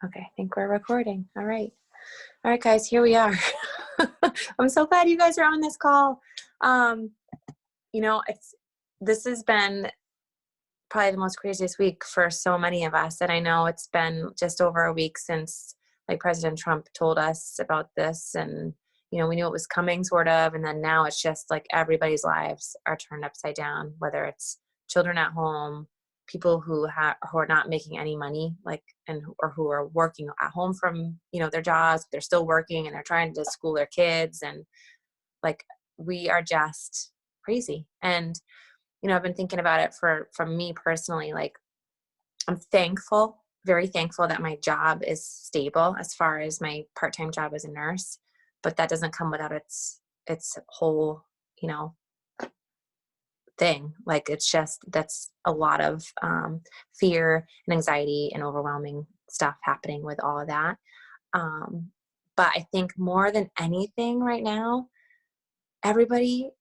Okay, I think we're recording. All right. All right, guys, here we are. I'm so glad you guys are on this call. Um, this has been probably the most craziest week for so many of us. And I know it's been just over a week since like President Trump told us about this, and we knew it was coming sort of, and then now it's just like everybody's lives are turned upside down, whether it's children at home, people who are not making any money, or who are working at home from their jobs. They're still working and they're trying to school their kids, and like we are just crazy. And I've been thinking about it from me personally. Like, I'm thankful, very thankful that my job is stable as far as my part-time job as a nurse, but that doesn't come without its whole, thing. Like, that's a lot of fear and anxiety and overwhelming stuff happening with all of that. But I think more than anything right now, everybody,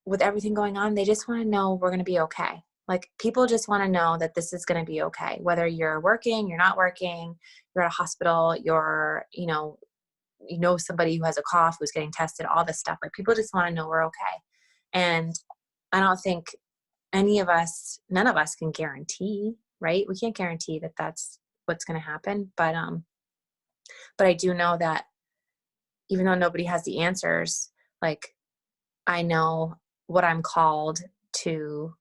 with everything going on, they just want to know we're going to be okay. Like, people just want to know that this is going to be okay. Whether you're working, you're not working, you're at a hospital, somebody who has a cough, who's getting tested, all this stuff. Like, people just want to know we're okay. And I don't think none of us can guarantee, right? We can't guarantee that that's what's going to happen. But I do know that even though nobody has the answers, like, I know what I'm called to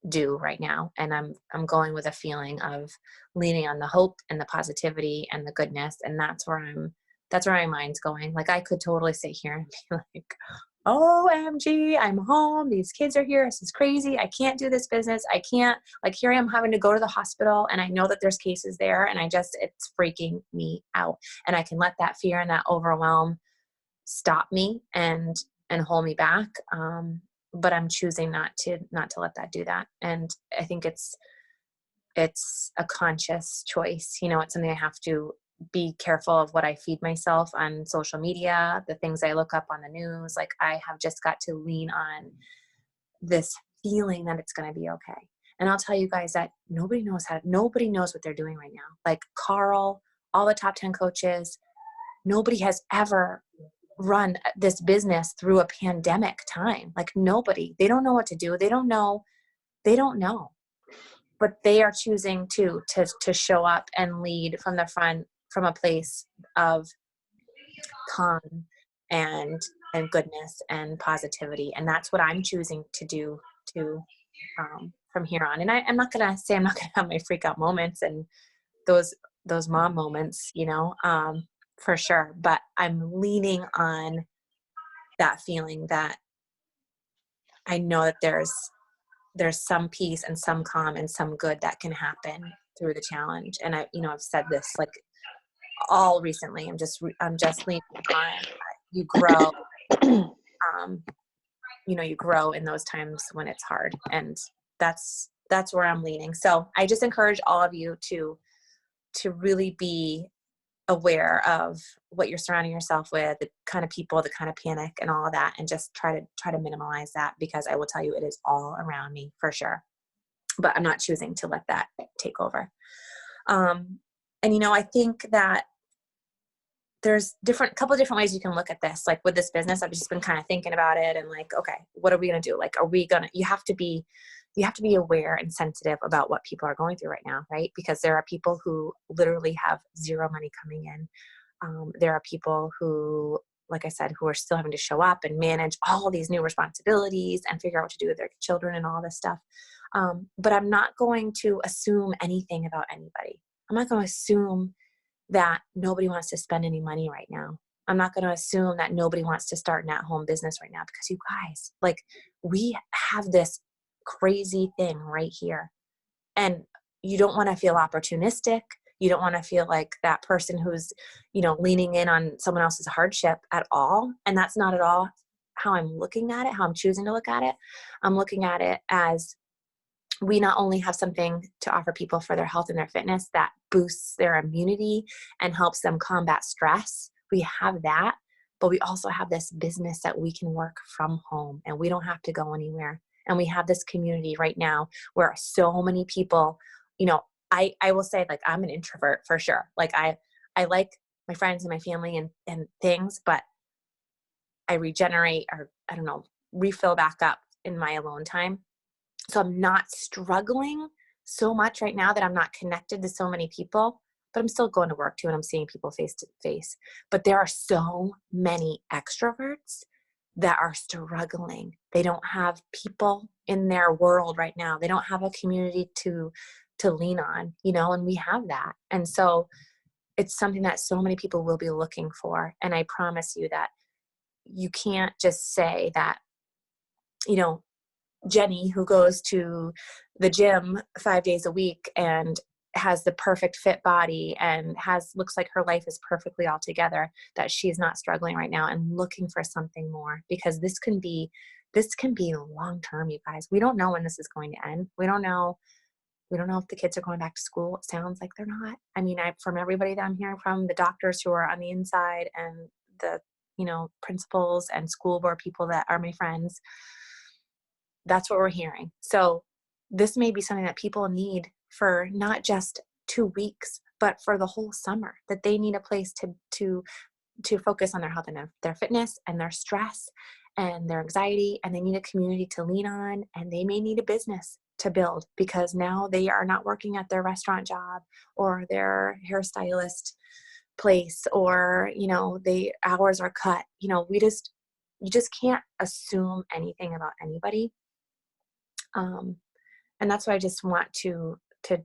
do right now, and I'm going with a feeling of leaning on the hope and the positivity and the goodness, and that's where my mind's going. Like, I could totally sit here and be like, OMG, I'm home, these kids are here, this is crazy, I can't do this business, I can't, like, here I am having to go to the hospital, and I know that there's cases there, and it's freaking me out. And I can let that fear and that overwhelm stop me and hold me back. But I'm choosing not to let that do that. And I think it's a conscious choice. It's something I have to be careful of what I feed myself on social media, the things I look up on the news. Like, I have just got to lean on this feeling that it's going to be okay. And I'll tell you guys that nobody knows what they're doing right now. Like Carl, all the top 10 coaches, nobody has ever run this business through a pandemic time. Like, nobody, they don't know what to do. They don't know, but they are choosing to show up and lead from the front, from a place of calm and goodness and positivity. And that's what I'm choosing to do from here on. And I'm not going to say I'm not going to have my freak out moments and those mom moments, for sure. But I'm leaning on that feeling that I know that there's some peace and some calm and some good that can happen through the challenge. And I've said this like all recently. I'm just leaning on you grow. You grow in those times when it's hard, and that's where I'm leaning. So I just encourage all of you to really be aware of what you're surrounding yourself with, the kind of people, the kind of panic and all of that, and just try to minimize that, because I will tell you it is all around me for sure. But I'm not choosing to let that take over. And I think that there's couple different ways you can look at this. Like, with this business, I've just been kind of thinking about it and like, okay, what are we going to do? Like, you have to be aware and sensitive about what people are going through right now, right? Because there are people who literally have zero money coming in. There are people who, like I said, who are still having to show up and manage all these new responsibilities and figure out what to do with their children and all this stuff. But I'm not going to assume anything about anybody. I'm not going to assume that nobody wants to spend any money right now. I'm not going to assume that nobody wants to start an at-home business right now, because you guys, like, we have this crazy thing right here. And you don't want to feel opportunistic. You don't want to feel like that person who's, leaning in on someone else's hardship at all. And that's not at all how I'm looking at it, how I'm choosing to look at it. I'm looking at it as, we not only have something to offer people for their health and their fitness that boosts their immunity and helps them combat stress. We have that, but we also have this business that we can work from home, and we don't have to go anywhere. And we have this community right now where so many people, I will say, like, I'm an introvert for sure. Like I like my friends and my family and things, but I regenerate, or I don't know, refill back up in my alone time. So I'm not struggling so much right now that I'm not connected to so many people, but I'm still going to work too, and I'm seeing people face to face. But there are so many extroverts that are struggling. They don't have people in their world right now. They don't have a community to lean on, you know, and we have that. And so it's something that so many people will be looking for. And I promise you that you can't just say that, you know, Jenny, who goes to the gym 5 days a week and has the perfect fit body and looks like her life is perfectly all together, that she's not struggling right now and looking for something more, because this can be long term, you guys. We don't know when this is going to end. We don't know if the kids are going back to school. It sounds like they're not. I mean, from everybody that I'm hearing from, the doctors who are on the inside and the, you know, principals and school board people that are my friends, that's what we're hearing. So this may be something that people need for not just 2 weeks, but for the whole summer, that they need a place to focus on their health and their fitness and their stress and their anxiety, and they need a community to lean on, and they may need a business to build, because now they are not working at their restaurant job or their hairstylist place, or, you know, the hours are cut. You know, you just can't assume anything about anybody. And that's what I just want to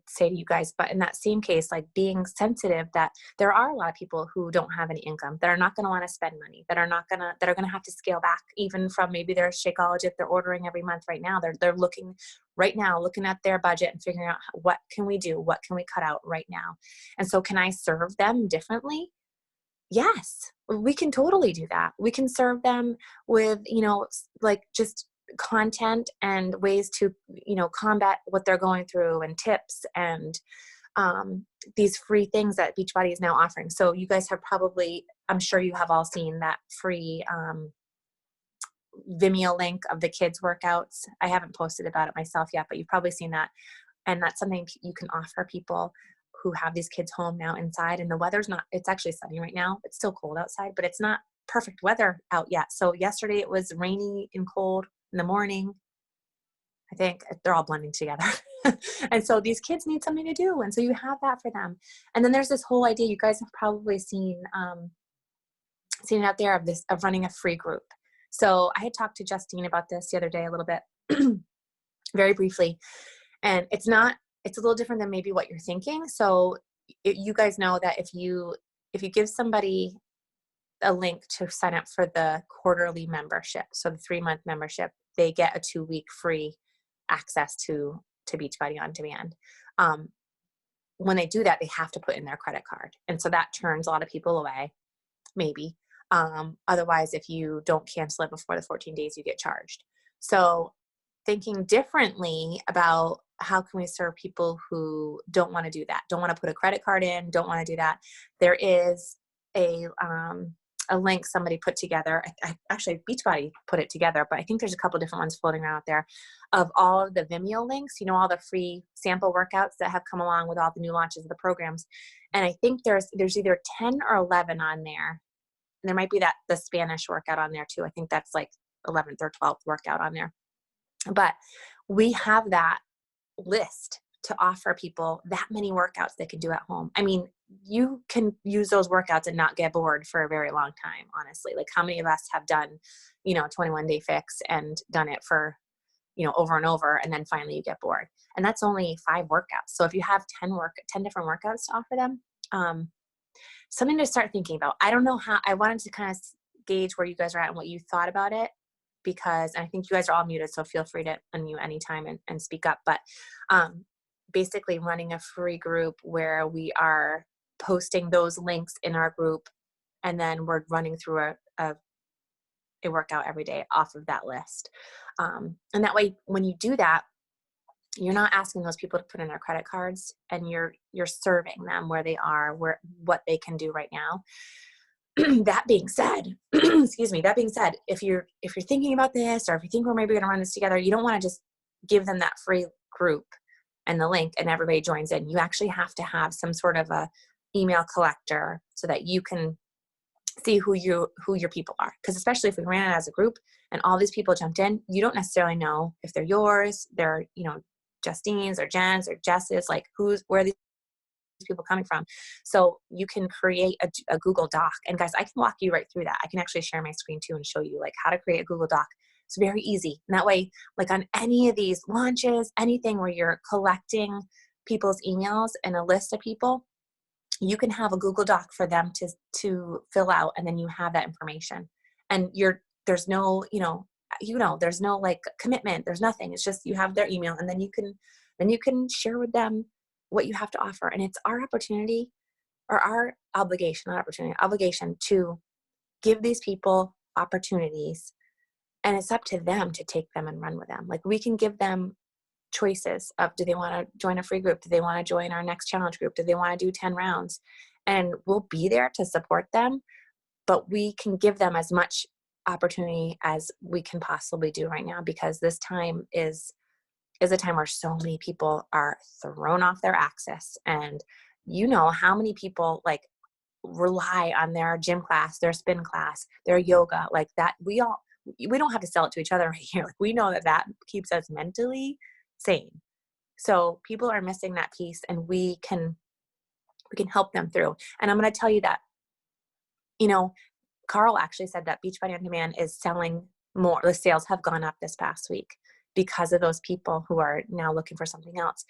say to you guys. But in that same case, like, being sensitive that there are a lot of people who don't have any income, that are not going to want to spend money, that are going to have to scale back even from maybe their Shakeology if they're ordering every month right now. They're looking at their budget and figuring out, what can we do? What can we cut out right now? And so, can I serve them differently? Yes, we can totally do that. We can serve them with, you know, like, just content and ways to, you know, combat what they're going through, and tips, and these free things that Beachbody is now offering. So you guys have I'm sure you have all seen that free Vimeo link of the kids workouts. I haven't posted about it myself yet, but you've probably seen that. And that's something you can offer people who have these kids home now inside, and the weather's it's actually sunny right now. It's still cold outside, but it's not perfect weather out yet. So yesterday it was rainy and cold in the morning. I think they're all blending together. And so these kids need something to do. And so you have that for them. And then there's this whole idea, you guys have probably seen it out there, of running a free group. So I had talked to Justine about this the other day a little bit, very briefly. And it's a little different than maybe what you're thinking. So you guys know that if you give somebody a link to sign up for the quarterly membership, so the 3-month membership, they get a 2-week free access to Beachbody On Demand. When they do that, they have to put in their credit card. And so that turns a lot of people away, maybe. Otherwise, if you don't cancel it before the 14 days, you get charged. So thinking differently about how can we serve people who don't want to do that, don't want to put a credit card in, don't want to do that. There is a link somebody put together. Actually, Beachbody put it together, but I think there's a couple different ones floating around out there, of all of the Vimeo links, you know, all the free sample workouts that have come along with all the new launches of the programs. And I think there's either 10 or 11 on there. And there might be the Spanish workout on there too. I think that's like 11th or 12th workout on there. But we have that list to offer people that many workouts they can do at home. I mean, you can use those workouts and not get bored for a very long time, honestly. Like, how many of us have done, you know, 21-day fix and done it for, you know, over and over, and then finally you get bored. And that's only 5 workouts. So if you have 10 different workouts to offer them, something to start thinking about. I don't know how. I wanted to kind of gauge where you guys are at and what you thought about it, because I think you guys are all muted, so feel free to unmute anytime and speak up. But basically running a free group where we are posting those links in our group, and then we're running through a workout every day off of that list. And that way, when you do that, you're not asking those people to put in their credit cards, and you're serving them where they are, what they can do right now. That being said, excuse me, if you're thinking about this, or if you think we're maybe going to run this together, you don't want to just give them that free group and the link and everybody joins in. You actually have to have some sort of a email collector so that you can see who your people are. Because especially if we ran it as a group and all these people jumped in, you don't necessarily know if they're yours, they're, Justine's or Jen's or Jess's, like where these people coming from. So you can create a Google Doc. And guys, I can walk you right through that. I can actually share my screen too and show you like how to create a Google Doc. It's very easy. And that way, like on any of these launches, anything where you're collecting people's emails and a list of people, you can have a Google Doc for them to fill out, and then you have that information. And there's no, there's no like commitment. There's nothing. It's just you have their email, and then you can share with them what you have to offer. And it's our opportunity, or our obligation, not opportunity, obligation to give these people opportunities. And it's up to them to take them and run with them. Like we can give them choices of, do they want to join a free group? Do they want to join our next challenge group? Do they want to do 10 rounds? And we'll be there to support them, but we can give them as much opportunity as we can possibly do right now, because this time is a time where so many people are thrown off their axis. And how many people like rely on their gym class, their spin class, their yoga, like that. We don't have to sell it to each other right here. Like we know that keeps us mentally sane. So people are missing that piece, and we can help them through. And I'm going to tell you that, Carl actually said that Beachbody On Demand is selling more. The sales have gone up this past week because of those people who are now looking for something else.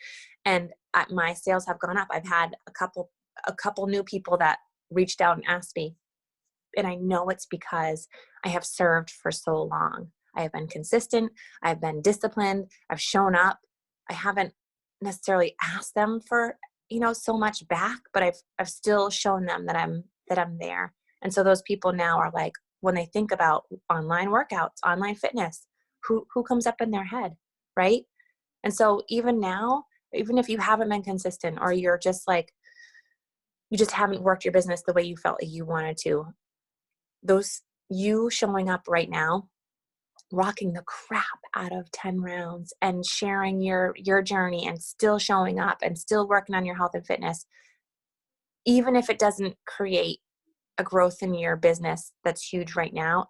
And my sales have gone up. I've had a couple new people that reached out and asked me, and I know it's because I have served for so long. I have been consistent. I've been disciplined. I've shown up. I haven't necessarily asked them for, so much back, but I've still shown them that I'm there. And so those people now are like, when they think about online workouts, online fitness, who comes up in their head, right? And so even now, even if you haven't been consistent, or you're just like, you just haven't worked your business the way you felt like you wanted to, you showing up right now, rocking the crap out of 10 rounds and sharing your journey and still showing up and still working on your health and fitness, even if it doesn't create a growth in your business that's huge right now,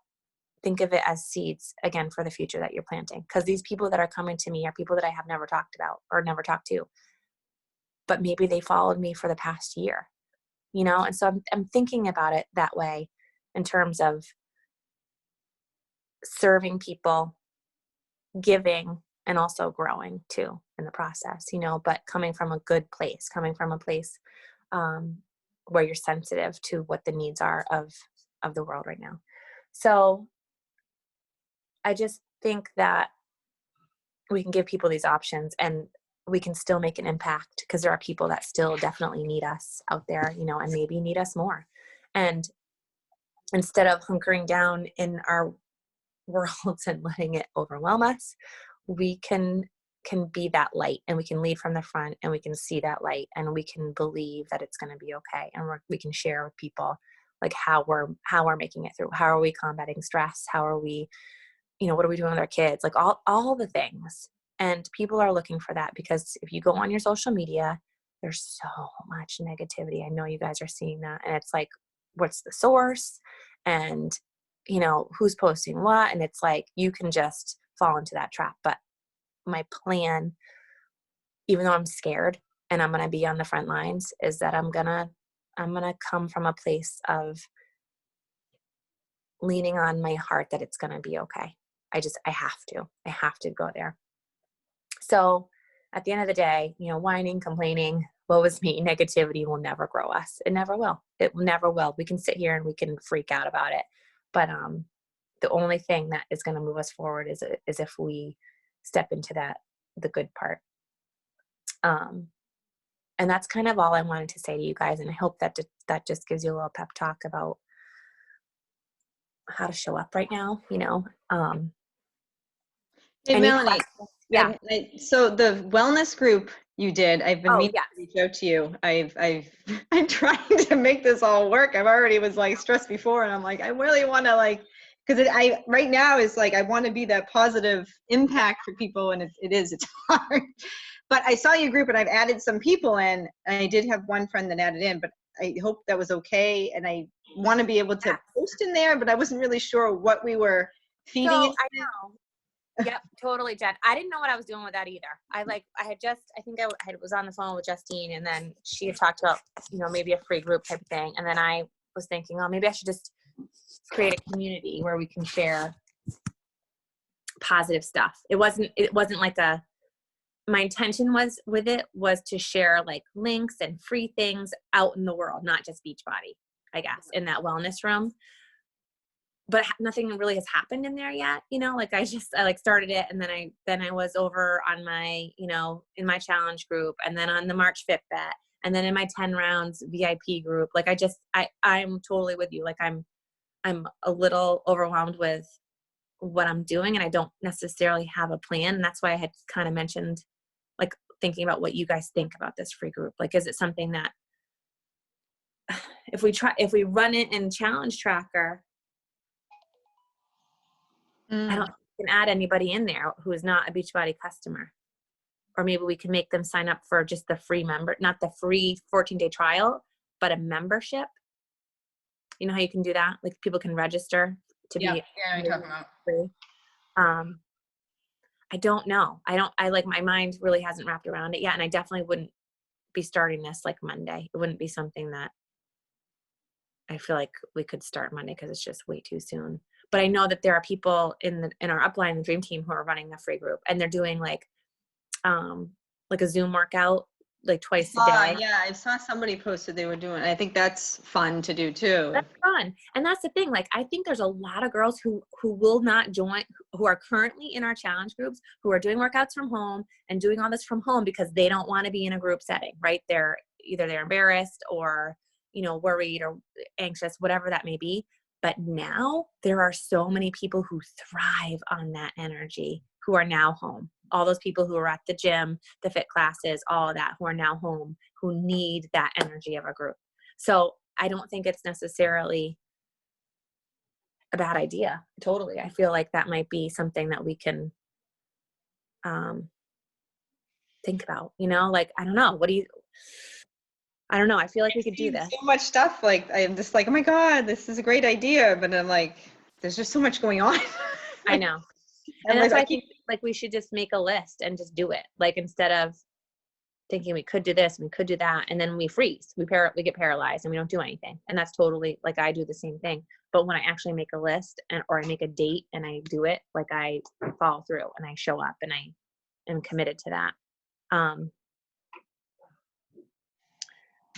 think of it as seeds again for the future that you're planting. Because these people that are coming to me are people that I have never talked about or never talked to, but maybe they followed me for the past year, and so I'm thinking about it that way in terms of serving people, giving, and also growing too in the process, but coming from a good place, where you're sensitive to what the needs are of the world right now. So I just think that we can give people these options, and we can still make an impact, because there are people that still definitely need us out there, and maybe need us more. And instead of hunkering down in our worlds and letting it overwhelm us, we can be that light, and we can lead from the front, and we can see that light, and we can believe that it's going to be okay. And we can share with people like how we're making it through. How are we combating stress? How are we, what are we doing with our kids? Like all the things. And people are looking for that, because if you go on your social media, there's so much negativity. I know you guys are seeing that. And it's like, what's the source? And, who's posting what? And it's like, you can just fall into that trap. But my plan, even though I'm scared and I'm going to be on the front lines, is that I'm going to come from a place of leaning on my heart that it's going to be okay. I have to go there. So at the end of the day, whining, complaining, woe is me, negativity will never grow us. It never will. It never will. We can sit here and we can freak out about it. But the only thing that is going to move us forward is if we step into the good part. And that's kind of all I wanted to say to you guys. And I hope that just gives you a little pep talk about how to show up right now, Hey, Melanie. Yeah. So the wellness group you did, I've been meaning yes. to reach out to you. I'm trying to make this all work. I've already was like stressed before, and I'm like, I really want to because right now is like, I want to be that positive impact for people, and it's hard. But I saw your group and I've added some people in, and I did have one friend that added in, but I hope that was okay. And I want to be able to post in there, but I wasn't really sure what we were feeding So it. I know. Yep, totally, Jen. I didn't know what I was doing with that either. I was on the phone with Justine, and then she had talked about, maybe a free group type of thing. And then I was thinking, oh, maybe I should just create a community where we can share positive stuff. It wasn't like my intention was to share like links and free things out in the world, not just Beachbody, I guess, in that wellness room. But nothing really has happened in there yet. Like I started it, and then I was over on my, in my challenge group, and then on the March Fitbet, and then in my 10 rounds VIP group. Like I'm totally with you. Like I'm a little overwhelmed with what I'm doing, and I don't necessarily have a plan. And that's why I had kind of mentioned, like, thinking about what you guys think about this free group. Like, is it something that if we run it in Challenge Tracker, I don't think we can add anybody in there who is not a Beachbody customer. Or maybe we can make them sign up for just the free not the free 14-day trial, but a membership. You know how you can do that? Like people can register to be I'm talking about free. I don't know. My mind really hasn't wrapped around it yet. And I definitely wouldn't be starting this like Monday. It wouldn't be something that I feel like we could start Monday because it's just way too soon. But I know that there are people in our upline, the dream team, who are running the free group, and they're doing like a Zoom workout like twice a day. Yeah, I saw somebody posted they were doing. I think that's fun to do too. That's fun. And that's the thing. Like, I think there's a lot of girls who will not join, who are currently in our challenge groups, who are doing workouts from home and doing all this from home because they don't want to be in a group setting, right? They're embarrassed or, worried or anxious, whatever that may be. But now there are so many people who thrive on that energy who are now home. All those people who are at the gym, the fit classes, all of that, who are now home, who need that energy of a group. So I don't think it's necessarily a bad idea. Totally. I feel like that might be something that we can think about, like, I don't know. I don't know. I feel like we could do this. So much stuff. Like, I'm just like, oh my God, this is a great idea. But I'm like, there's just so much going on. I know. And that's why I think like we should just make a list and just do it. Like, instead of thinking we could do this and we could do that, and then we freeze, we get paralyzed and we don't do anything. And that's totally, like, I do the same thing. But when I actually make a list or I make a date and I do it, like, I follow through and I show up and I am committed to that.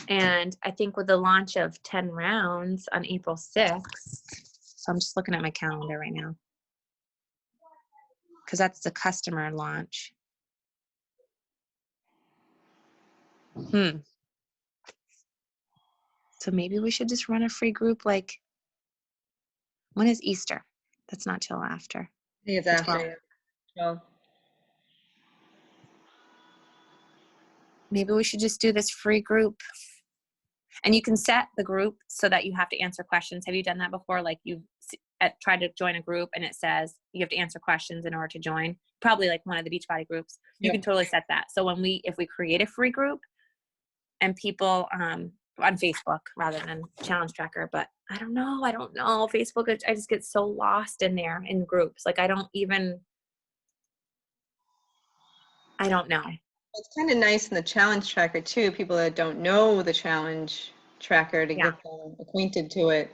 And I think with the launch of 10 rounds on April 6th, so I'm just looking at my calendar right now, because that's the customer launch. So maybe we should just run a free group. Like, when is Easter? That's not till after. I think it's after. So maybe we should just do this free group. And you can set the group so that you have to answer questions. Have you done that before? Like, you've tried to join a group and it says you have to answer questions in order to join. Probably like one of the Beachbody groups. You can totally set that. So if we create a free group and people on Facebook rather than Challenge Tracker, but I don't know. Facebook, I just get so lost in there in groups. Like, I don't know. it's kind of nice in the Challenge Tracker too, people that don't know the Challenge Tracker to get them acquainted to it.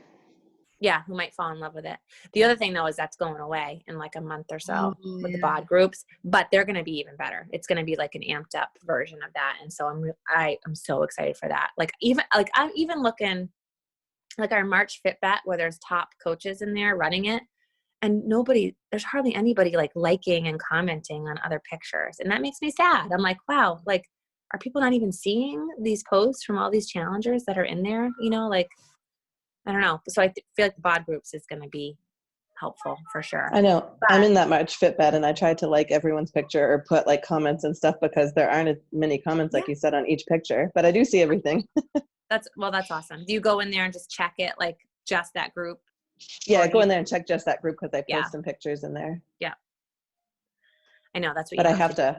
Yeah, who might fall in love with it. The other thing though is that's going away in like a month or so with the bod groups, but they're going to be even better. It's going to be like an amped up version of that, and so I'm so excited for that. I'm even looking like our March Fitbet where there's top coaches in there running it, and there's hardly anybody like liking and commenting on other pictures, and that makes me sad. I'm like, wow, like, are people not even seeing these posts from all these challengers that are in there? Like, I don't know. So I feel like the bod groups is going to be helpful for sure. I know. But I'm in that March Fitbet, and I try to like everyone's picture or put like comments and stuff because there aren't as many comments like you said on each picture, but I do see everything. That's awesome. Do you go in there and just check it, like just that group? Yeah, go in there and check just that group because I post some pictures in there. Yeah. I know that's what But you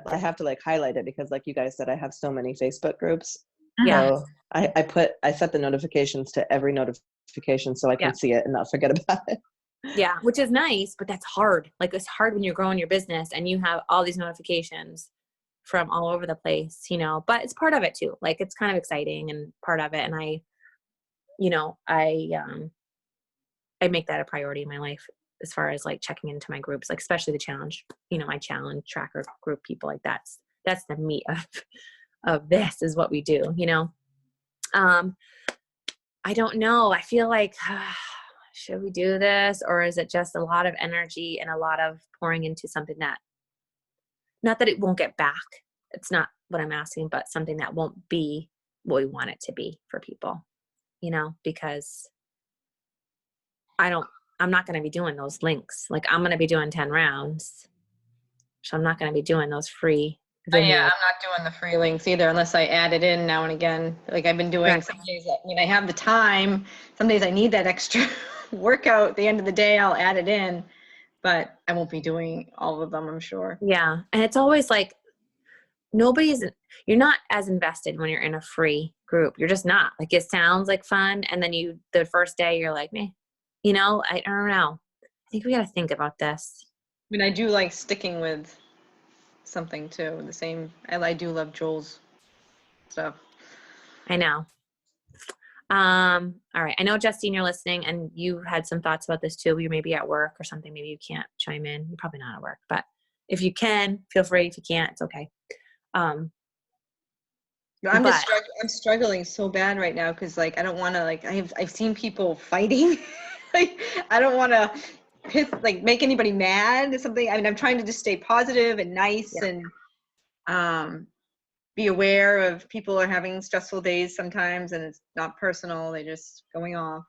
I have to like highlight it because like you guys said, I have so many Facebook groups. Yeah. So I set the notifications to every notification so I can Yeah. see it and not forget about it. Yeah, which is nice, but that's hard. Like it's hard when you're growing your business and you have all these notifications from all over the place, you know, but it's part of it too. Like it's kind of exciting and part of it. And I, you know, I make that a priority in my life as far as like checking into my groups, like especially the challenge, you know, my challenge tracker group people, like that's the meat of this is what we do, you know. I don't know. I feel like should we do this, or is it just a lot of energy and a lot of pouring into something that, not that it won't get back. It's not what I'm asking, but something that won't be what we want it to be for people, you know, because I'm not going to be doing those links. Like I'm going to be doing 10 rounds. So I'm not going to be doing those free Yeah, videos. I'm not doing the free links either unless I add it in now and again. Like I've been doing Right. some days, I mean, I have the time. Some days I need that extra workout at the end of the day, I'll add it in, but I won't be doing all of them, I'm sure. Yeah. And it's always like, you're not as invested when you're in a free group. You're just not. Like it sounds like fun. And then the first day you're like, meh, you know, I don't know. I think we got to think about this. I mean, I do like sticking with something too. The same, I do love Joel's stuff. I know. All right. I know, Justine, you're listening and you had some thoughts about this too. You may be at work or something. Maybe you can't chime in. You're probably not at work, but if you can, feel free. If you can't, it's okay. No, I'm struggling so bad right now because like I don't want to like I've seen people fighting. Like I don't want to make anybody mad or something. I mean, I'm trying to just stay positive and nice Yeah. and be aware of people are having stressful days sometimes and it's not personal. They're just going off.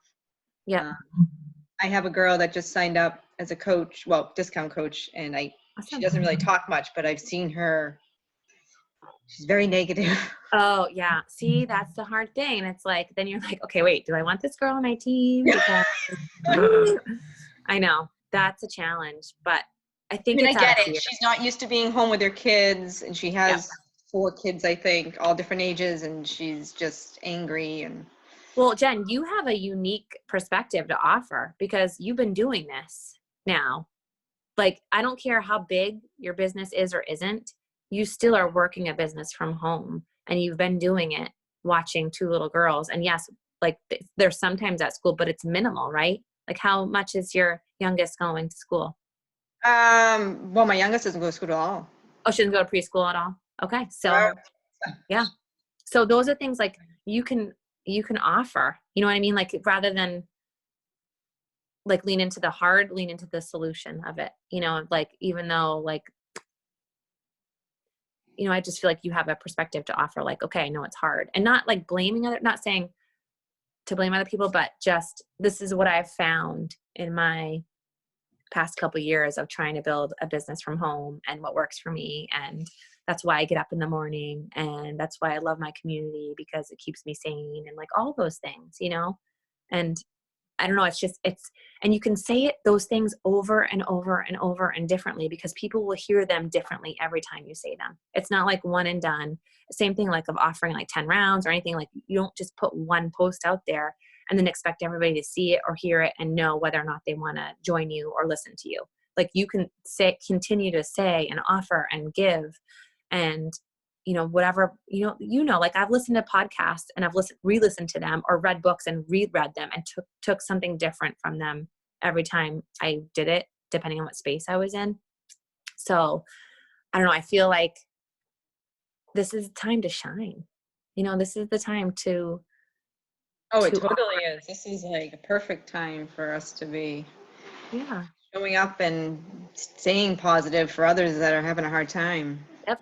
Yeah. I have a girl that just signed up as a coach, well, discount coach, and she Awesome. doesn't really talk much, but I've seen her. She's very negative. Oh yeah. See, that's the hard thing. And it's like, then you're like, okay, wait, do I want this girl on my team? Because I know that's a challenge, but I think I it's get out of it. fear. She's not used to being home with her kids, and she has 4 kids, I think, all different ages, and she's just angry. And Well, Jen, you have a unique perspective to offer because you've been doing this now. Like, I don't care how big your business is or isn't, you still are working a business from home and you've been doing it watching 2 little girls. And yes, like they're sometimes at school, but it's minimal, right? Like how much is your youngest going to school? well, my youngest doesn't go to school at all. Oh, she doesn't go to preschool at all? Okay. So yeah. So those are things like you can offer, you know what I mean? Like rather than like lean into the hard, lean into the solution of it, you know, like even though like, you know, I just feel like you have a perspective to offer like, okay, I know it's hard and not like not saying to blame other people, but just, this is what I've found in my past couple of years of trying to build a business from home and what works for me. And that's why I get up in the morning. And that's why I love my community because it keeps me sane and like all those things, you know? And I don't know, and you can say those things over and over and over and differently because people will hear them differently every time you say them. It's not like one and done. Same thing like of offering like 10 rounds or anything, like you don't just put one post out there and then expect everybody to see it or hear it and know whether or not they want to join you or listen to you. Like you can continue to say and offer and give and you know, whatever, like I've listened to podcasts and I've re-listened to them or read books and reread them and took something different from them every time I did it, depending on what space I was in. So I don't know. I feel like this is time to shine. You know, this is the time to. Oh, it totally is. This is like a perfect time for us to be showing up and staying positive for others that are having a hard time. Yep.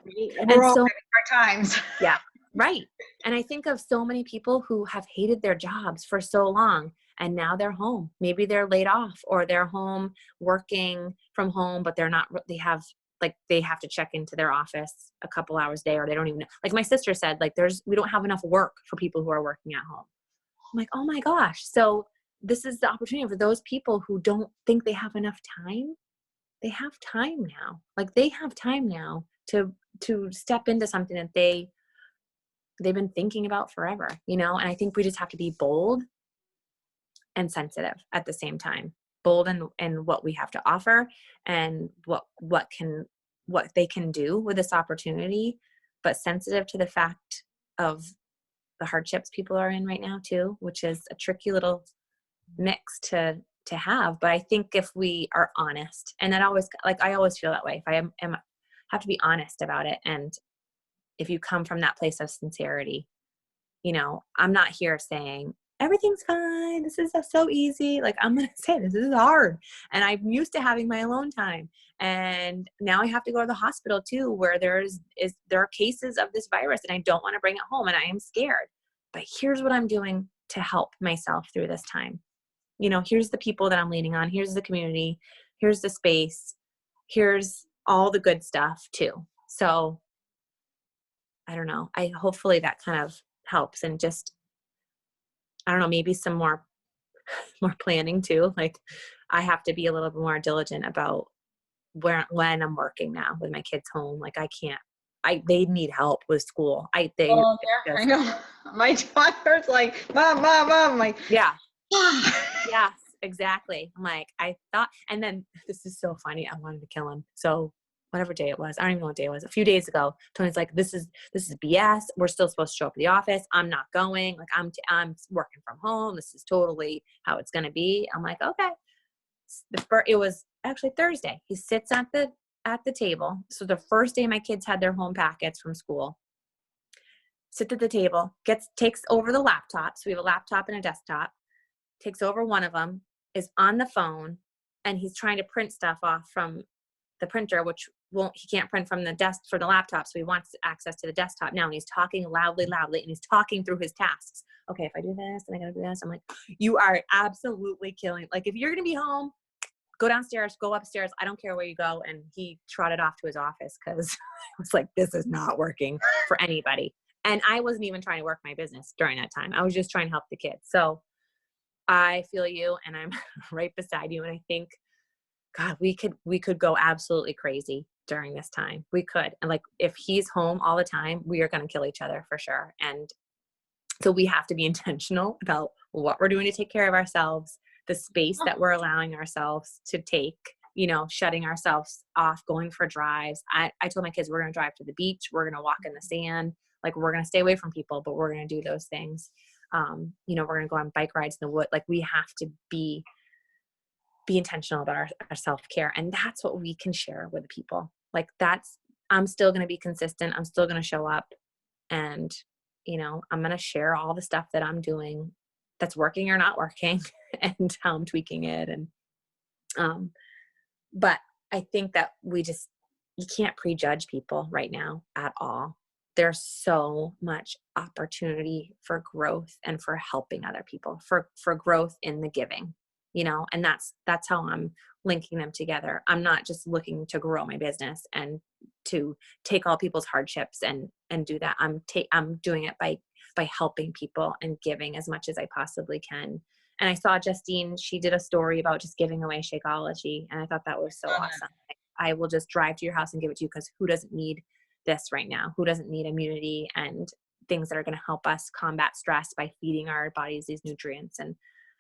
We're all having hard times. Yeah, right. And I think of so many people who have hated their jobs for so long and now they're home. Maybe they're laid off or they're home working from home, but they're not, they have to check into their office a couple hours a day or they don't even know. Like my sister said, like we don't have enough work for people who are working at home. I'm like, oh my gosh. So this is the opportunity for those people who don't think they have enough time. they have time now. Like they have time now to step into something that they've been thinking about forever, you know? And I think we just have to be bold and sensitive at the same time. Bold in what we have to offer and what they can do with this opportunity, but sensitive to the fact of the hardships people are in right now too, which is a tricky little mix to have. But I think if we are honest, and that always, like, I always feel that way, if I am have to be honest about it, and if you come from that place of sincerity, you know, I'm not here saying everything's fine, this is so easy. Like, I'm going to say this is hard, and I'm used to having my alone time, and now I have to go to the hospital too, where there are cases of this virus, and I don't want to bring it home, and I am scared. But here's what I'm doing to help myself through this time. You know, here's the people that I'm leaning on, here's the community, here's the space, here's all the good stuff too. So I don't know, hopefully that kind of helps, and just, I don't know, maybe some more planning too. Like, I have to be a little bit more diligent about when I'm working now with my kids home. Like, I can't, they need help with school. Oh, yeah, I know. My daughter's like, mom. I'm like, yeah. Yes, exactly. I'm like, I thought, and then this is so funny. I wanted to kill him. So whatever day it was, I don't even know what day it was. A few days ago, Tony's like, this is BS. We're still supposed to show up at the office. I'm not going. Like, I'm working from home. This is totally how it's going to be. I'm like, okay. It was actually Thursday. He sits at the table. So the first day my kids had their home packets from school, sits at the table, takes over the laptop. So we have a laptop and a desktop, takes over one of them, is on the phone, and he's trying to print stuff off from the printer, which he can't print from the desk for the laptop. So he wants access to the desktop now. And he's talking loudly, and he's talking through his tasks. Okay, if I do this, then I gotta do this. I'm like, you are absolutely killing. Like, if you're gonna be home, go downstairs, go upstairs. I don't care where you go. And he trotted off to his office because I was like, this is not working for anybody. And I wasn't even trying to work my business during that time. I was just trying to help the kids. So I feel you, and I'm right beside you. And I think, God, we could go absolutely crazy during this time. We could. And like, if he's home all the time, we are going to kill each other for sure. And so we have to be intentional about what we're doing to take care of ourselves, the space that we're allowing ourselves to take, you know, shutting ourselves off, going for drives. I told my kids, we're going to drive to the beach. We're going to walk in the sand. Like, we're going to stay away from people, but we're going to do those things. You know, we're going to go on bike rides in the wood. Like, we have to be intentional about our self-care. And that's what we can share with people. Like, I'm still going to be consistent. I'm still going to show up, and, you know, I'm going to share all the stuff that I'm doing that's working or not working and how I'm tweaking it. And, but I think that you can't prejudge people right now at all. There's so much opportunity for growth and for helping other people, for growth in the giving, you know, and that's how I'm linking them together. I'm not just looking to grow my business and to take all people's hardships and do that. I'm doing it by helping people and giving as much as I possibly can. And I saw Justine, she did a story about just giving away Shakeology, and I thought that was so awesome. I will just drive to your house and give it to you, because who doesn't need this right now? Who doesn't need immunity and things that are going to help us combat stress by feeding our bodies these nutrients? And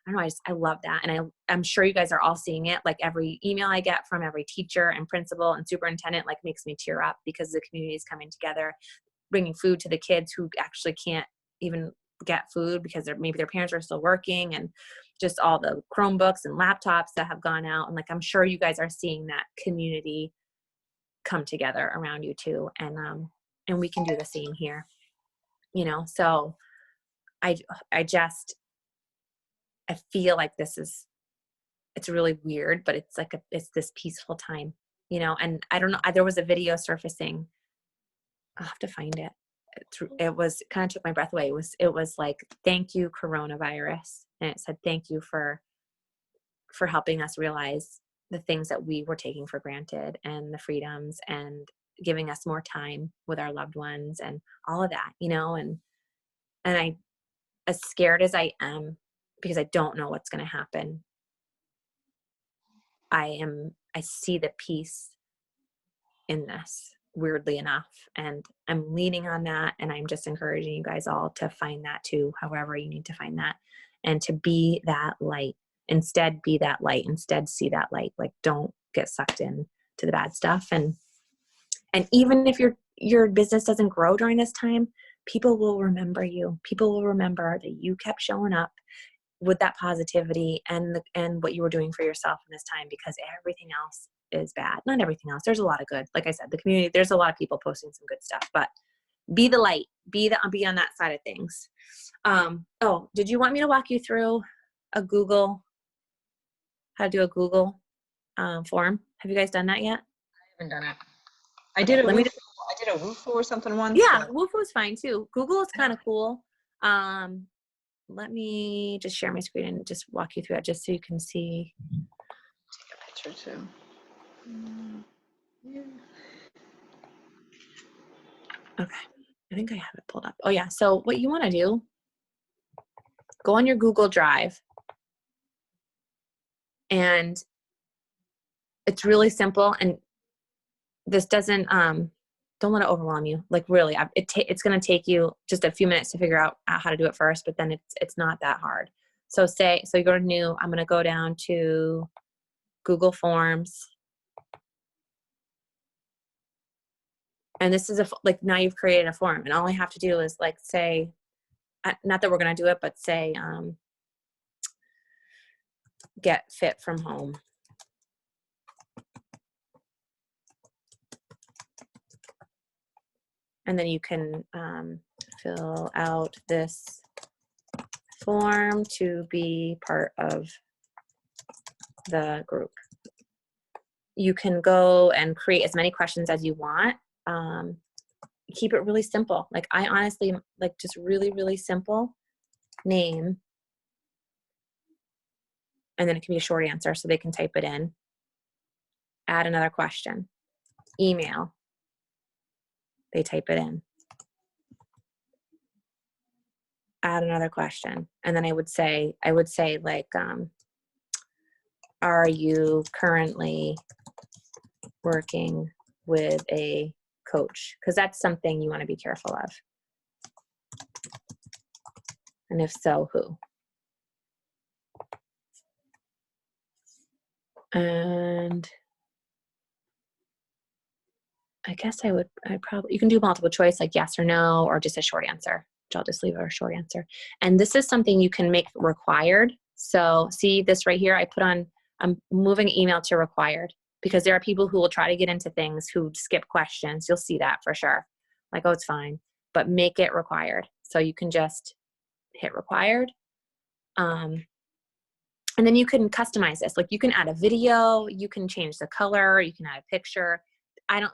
I don't know, I love that. And I'm sure you guys are all seeing it. Like, every email I get from every teacher and principal and superintendent, like, makes me tear up, because the community is coming together, bringing food to the kids who actually can't even get food because maybe their parents are still working, and just all the Chromebooks and laptops that have gone out. And like, I'm sure you guys are seeing that community come together around you too. And we can do the same here, you know? So I feel like it's really weird, but it's like it's this peaceful time, you know? And I don't know, there was a video surfacing. I'll have to find it. It was kind of took my breath away. It was like, thank you, coronavirus. And it said, thank you for helping us realize the things that we were taking for granted, and the freedoms, and giving us more time with our loved ones, and all of that, you know? And I, as scared as I am, because I don't know what's going to happen, I am I see the peace in this, weirdly enough. And I'm leaning on that, and I'm just encouraging you guys all to find that too, however you need to find that, and to be that light. Instead, be that light. Instead, see that light. Like, don't get sucked in to the bad stuff. And even if your business doesn't grow during this time, people will remember you. People will remember that you kept showing up with that positivity and what you were doing for yourself in this time, because everything else is bad. Not everything else. There's a lot of good. Like I said, the community, there's a lot of people posting some good stuff, but be the light, be on that side of things. Oh, did you want me to walk you through how to do a Google form? Have you guys done that yet? I haven't done it. I did a Wufoo or something once. Yeah, Wufoo is fine too. Google is kind of cool. Let me just share my screen and just walk you through it, just so you can see. Take a picture too. Yeah. Okay, I think I have it pulled up. Oh yeah, so what you want to do, go on your Google Drive, and it's really simple, and this doesn't, don't let it overwhelm you. Like, really, it's going to take you just a few minutes to figure out how to do it first, but then it's not that hard. So you go to new, I'm going to go down to Google Forms. And this is like, now you've created a form, and all I have to do is like say, not that we're going to do it, but say, get fit from home. And then you can fill out this form to be part of the group. You can go and create as many questions as you want. Keep it really simple. Like, I honestly, like, just really, really simple. Name. And then it can be a short answer, so they can type it in. Add another question. Email. They type it in. Add another question. And then I would say like, are you currently working with a coach? Because that's something you want to be careful of. And if so, who? And I guess you can do multiple choice, like yes or no, or just a short answer, which I'll just leave a short answer. And this is something you can make required. So see this right here, I'm moving email to required, because there are people who will try to get into things who skip questions. You'll see that for sure. Like, oh, it's fine, but make it required. So you can just hit required. And then you can customize this. Like, you can add a video, you can change the color, you can add a picture.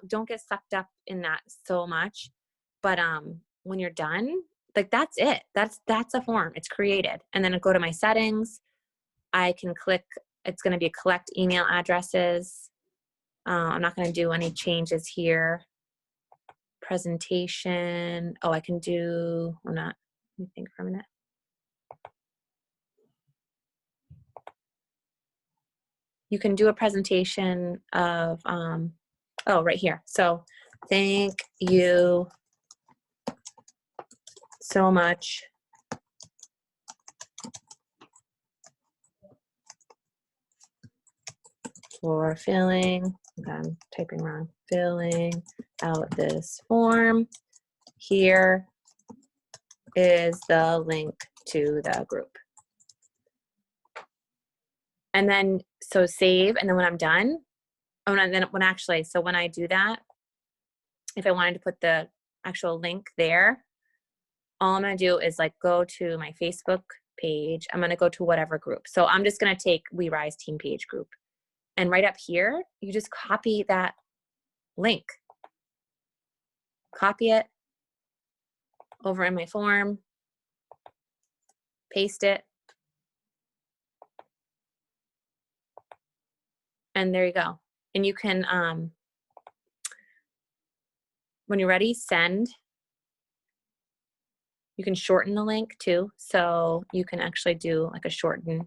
Don't get sucked up in that so much. But when you're done, like, that's it. That's a form. It's created. And then I go to my settings. I can click, it's going to be collect email addresses. I'm not going to do any changes here. Presentation. Oh, I can do, or not. Let me think for a minute. You can do a presentation of, oh, right here. So thank you so much for filling out this form. Here is the link to the group. And then, so save, and then when I'm done, when I do that, if I wanted to put the actual link there, all I'm gonna do is like go to my Facebook page. I'm gonna go to whatever group. So I'm just gonna take We Rise Team Page group. And right up here, you just copy that link. Copy it over in my form, paste it, and there you go. And you can, when you're ready, send. You can shorten the link too. So you can actually do like a shortened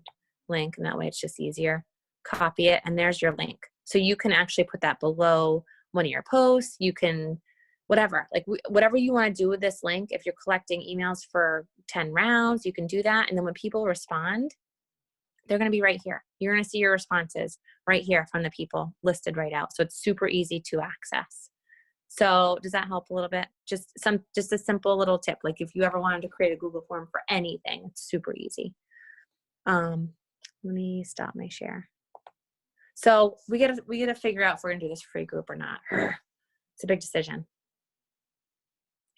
link, and that way it's just easier. Copy it, and there's your link. So you can actually put that below one of your posts. You can, whatever, like whatever you want to do with this link. If you're collecting emails for 10 rounds, you can do that. And then when people respond, they're going to be right here. You're going to see your responses right here from the people listed right out. So it's super easy to access. So does that help a little bit? Just a simple little tip. Like if you ever wanted to create a Google form for anything, it's super easy. Let me stop my share. So we gotta figure out if we're gonna do this free group or not. It's a big decision.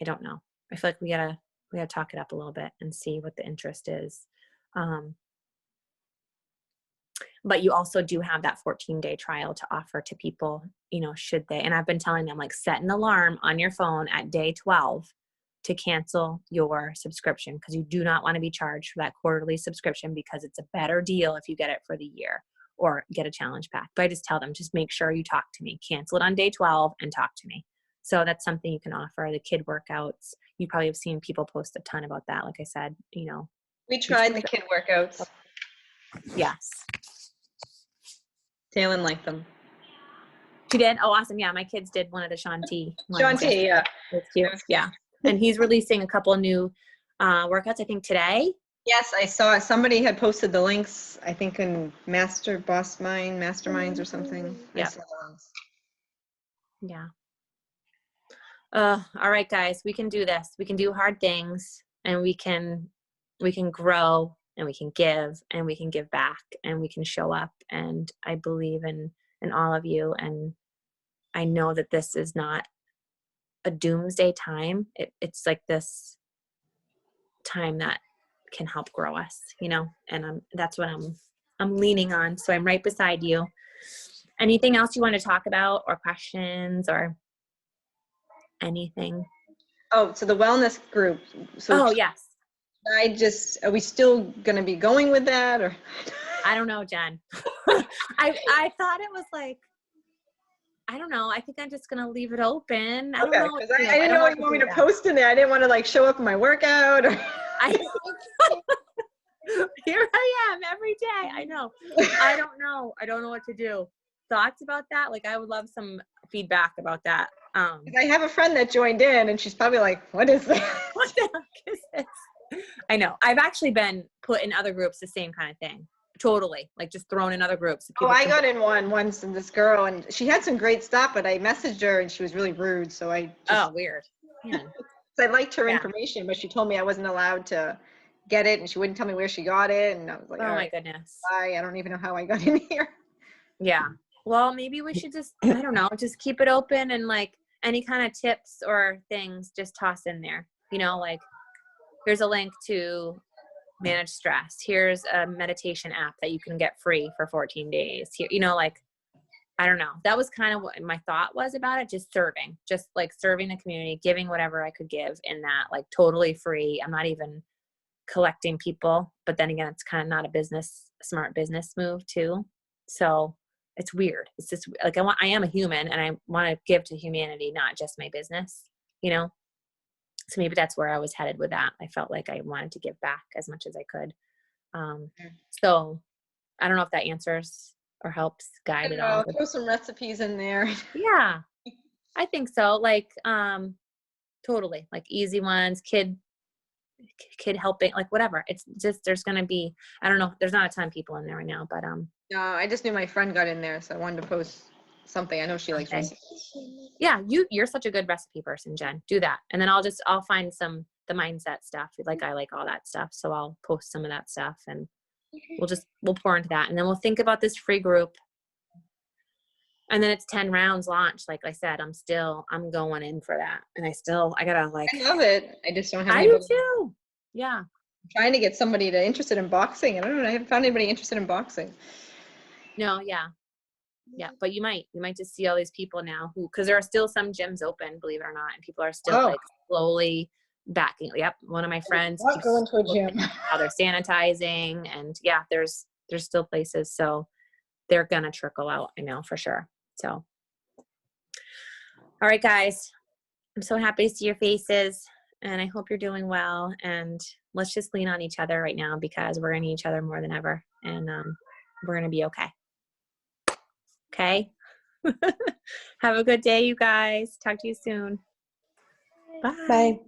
I don't know. I feel like we gotta talk it up a little bit and see what the interest is. But you also do have that 14-day trial to offer to people, you know, should they. And I've been telling them, like, set an alarm on your phone at day 12 to cancel your subscription, because you do not want to be charged for that quarterly subscription, because it's a better deal if you get it for the year or get a challenge pack. But I just tell them, just make sure you talk to me. Cancel it on day 12 and talk to me. So that's something you can offer. The kid workouts, you probably have seen people post a ton about that. Like I said, you know. We tried the kid workouts. Yes. Talon liked them. She did? Oh, awesome. Yeah, my kids did one of the Shaun T ones. Shaun T, yeah. It's cute. Yeah. And he's releasing a couple of new workouts, I think, today. Yes, I saw it. Somebody had posted the links, I think in Masterminds or something. Yeah. I saw the links. Yeah. All right, guys, we can do this. We can do hard things, and we can grow, and we can give, and we can give back, and we can show up. And I believe in all of you. And I know that this is not a doomsday time. It's like this time that can help grow us, you know, and that's what I'm leaning on. So I'm right beside you. Anything else you want to talk about, or questions, or anything? Oh, so the wellness group. So Oh, yes. are we still going to be going with that, or? I don't know, Jen. I thought it was like, I don't know. I think I'm just going to leave it open. I don't know. Because I didn't know what you want me to post in there. I didn't want to like show up in my workout. Or... Here I am every day. I know. I don't know. I don't know what to do. Thoughts about that? Like, I would love some feedback about that. I have a friend that joined in, and she's probably like, what is this? What the heck is this? I know. I've actually been put in other groups, the same kind of thing. Totally. Like, just thrown in other groups. Oh, I got in one once, and this girl, and she had some great stuff, but I messaged her, and she was really rude. So I just, oh, weird. Yeah. I liked her information, but she told me I wasn't allowed to get it, and she wouldn't tell me where she got it. And I was like, oh my goodness. Bye. I don't even know how I got in here. Yeah. Well, maybe we should just, I don't know, just keep it open, and like any kind of tips or things, just toss in there. You know, like, here's a link to manage stress. Here's a meditation app that you can get free for 14 days. Here, you know, like, I don't know. That was kind of what my thought was about it. Just serving the community, giving whatever I could give in that, like, totally free. I'm not even collecting people, but then again, it's kind of not a smart business move too. So it's weird. It's just like, I am a human, and I want to give to humanity, not just my business, you know? So maybe that's where I was headed with that. I felt like I wanted to give back as much as I could. So I don't know if that answers or helps guide it all. Throw some recipes in there. Yeah, I think so. Like, totally, like easy ones, kid helping, like whatever. It's just, there's going to be, I don't know, there's not a ton of people in there right now, but no, I just knew my friend got in there, so I wanted to post something. I know she likes recipes. Yeah, you're such a good recipe person, Jen. Do that. And then I'll find the mindset stuff. Like, I like all that stuff. So I'll post some of that stuff, and we'll pour into that. And then we'll think about this free group. And then it's 10 rounds launch. Like I said, I'm going in for that. And I gotta like. I love it. I just don't have I do too. Yeah. I'm trying to get somebody interested in boxing. I don't know. I haven't found anybody interested in boxing. No, yeah. Yeah, but you might just see all these people now because there are still some gyms open, believe it or not, and people are still like slowly backing. Yep, one of my friends Not going to a gym. How they're sanitizing, and yeah, there's still places, so they're gonna trickle out. I know for sure. So, all right, guys, I'm so happy to see your faces, and I hope you're doing well. And let's just lean on each other right now, because we're gonna need each other more than ever, and we're gonna be okay. Okay. Have a good day, you guys. Talk to you soon. Bye. Bye.